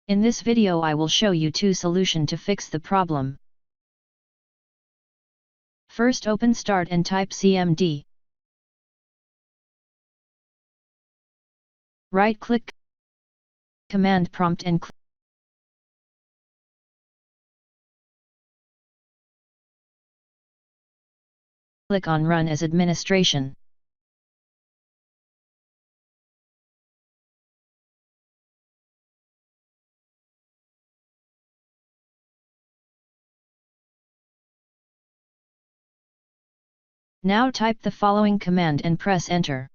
In this video I will show you two solutions to fix the problem. First open Start and type CMD. Right-click Command Prompt and click on Run as Administration. Now type the following command and press Enter.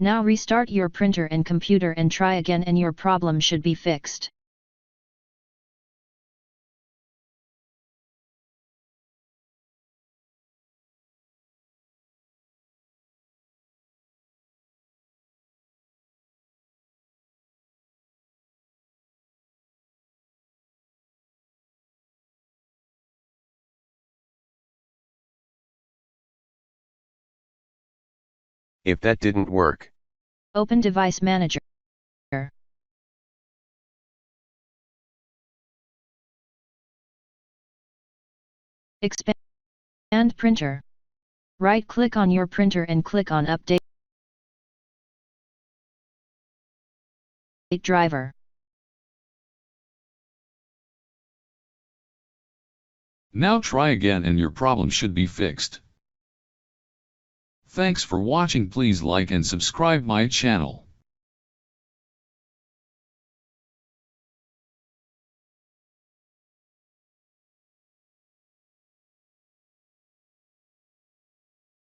Now restart your printer and computer and try again, and your problem should be fixed. If that didn't work, Open Device Manager. Expand Printer. Right-click on your printer and click on Update Driver. Now try again and your problem should be fixed. Thanks for watching. Please like and subscribe my channel.